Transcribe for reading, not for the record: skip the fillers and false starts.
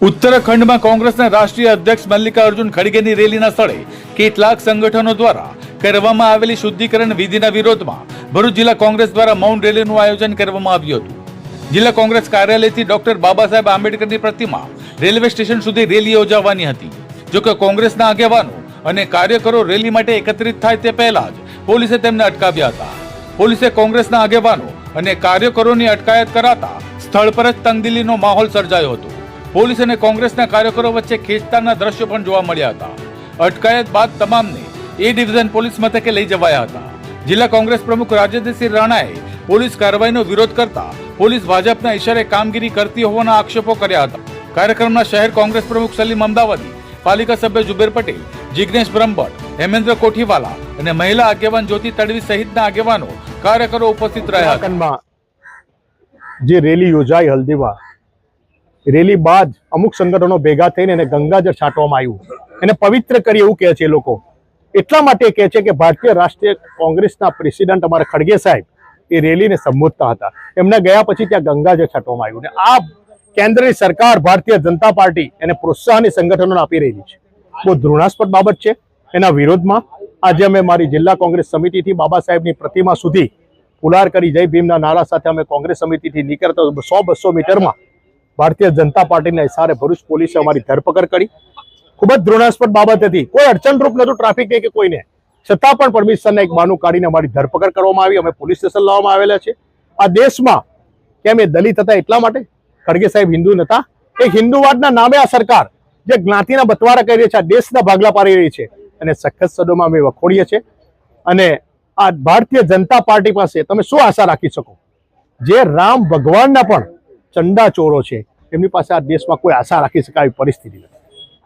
ઉત્તરાખંડમાં કોંગ્રેસના રાષ્ટ્રીય અધ્યક્ષ મલ્લિકાર્જુન ખડગેની રેલીના સ્થળે કેટલાક સંગઠનો દ્વારા કરવામાં આવેલી શુદ્ધિકરણ વિધિના વિરોધમાં ભરૂચ જિલ્લા કોંગ્રેસ દ્વારા મૌન રેલીનું આયોજન કરવામાં આવ્યું હતું। જિલ્લા કોંગ્રેસ કાર્યાલયથી ડોક્ટર બાબા સાહેબ આંબેડકરની પ્રતિમા રેલવે સ્ટેશન સુધી રેલી યોજાવાની હતી। જોકે કોંગ્રેસના આગેવાનો અને કાર્યકરો રેલી માટે એકત્રિત થાય તે પહેલા જ પોલીસે તેમને અટકાવ્યા હતા। પોલીસે કોંગ્રેસના આગેવાનો અને કાર્યકરોની અટકાયત કરાતા સ્થળ પર જ તંગદિલીનો માહોલ સર્જાયો હતો। પોલીસ અને કોંગ્રેસના કાર્યકરો વચ્ચે ખેંચતાણના દ્રશ્યો પણ જોવા મળ્યા હતા। અટકાયત બાદ તમામને એ ડિવિઝન પોલીસ મથકે લઈ જવાયા હતા। જિલ્લા કોંગ્રેસ પ્રમુખ રાજેન્દ્રસિંહ રાણાએ પોલીસ કાર્યવાહીનો વિરોધ કરતા પોલીસ ભાજપના ઇશારે કામગીરી કરતી હોવાના આક્ષેપો કર્યા હતા। કાર્યક્રમના શહેર કોંગ્રેસ પ્રમુખ સલીમ અમદાવાદી, પાલિકા સભ્ય જુબેર પટેલ, જિગ્નેશ બ્રહ્મભટ્ટ, હેમેન્દ્ર કોઠીવાલા અને મહિલા આગેવાન જ્યોતિ તડવી સહિતના આગેવાનો કાર્યકરો ઉપસ્થિત રહ્યા હતા। જે રેલી યોજાઈ હલ્દીમાં, રેલી બાદ અમુક સંગઠનો ભેગા થઈને એને ગંગાજળ છાંટવામાં આવ્યું, એને પવિત્ર કરી એવું કહે છે એ લોકો। એટલા માટે કહે છે કે ભારતીય રાષ્ટ્રીય કોંગ્રેસના પ્રેસિડેન્ટ અમારા ખડગે સાહેબ એ રેલીને સંબોધતા હતા, એમના ગયા પછી ત્યાં ગંગાજળ છાંટવામાં આવ્યું ને આ કેન્દ્રની સરકાર ભારતીય જનતા પાર્ટી એને પ્રોત્સાહન સંગઠનોને આપી રહી છે। બહુ ઘૃણાસ્પદ બાબત છે। એના વિરોધમાં આજે અમે મારી જિલ્લા કોંગ્રેસ સમિતિથી બાબા સાહેબની પ્રતિમા સુધી પુલાર કરી જય ભીમના નારા સાથે અમે કોંગ્રેસ સમિતિથી નીકળતા 100-200 મીટરમાં ભારતીય જનતા પાર્ટીના ઇશારે ભરૂચ પોલીસે અમારી ધરપકડ કરી। ખૂબ જ ઘૃણાસ્પદ બાબત હતી, કોઈ અડચણરૂપ નહોતું ટ્રાફિક કે કોઈને, છતાં પણ પરમિશનના એક બહાનું કાઢીને અમારી ધરપકડ કરવામાં આવી। અમે પોલીસ સ્ટેશન લાવવામાં આવેલા છે। આ દેશમાં કેમ એ દલિત હતા એટલા માટે? ખડગે સાહેબ હિન્દુ નતા? એક હિન્દુવાદના નામે આ સરકાર જે જ્ઞાતિના બટવારા કરી રહી છે, આ દેશના ભાગલા પાડી રહી છે અને સખત શબ્દોમાં અમે વખોડીએ છીએ। અને આ ભારતીય જનતા પાર્ટી પાસે તમે શું આશા રાખી શકો? જે રામ ભગવાનના પણ ચંડા ચોરો છે, એમની પાસે આ દેશમાં કોઈ આશા રાખી શકાય એવી પરિસ્થિતિ નથી।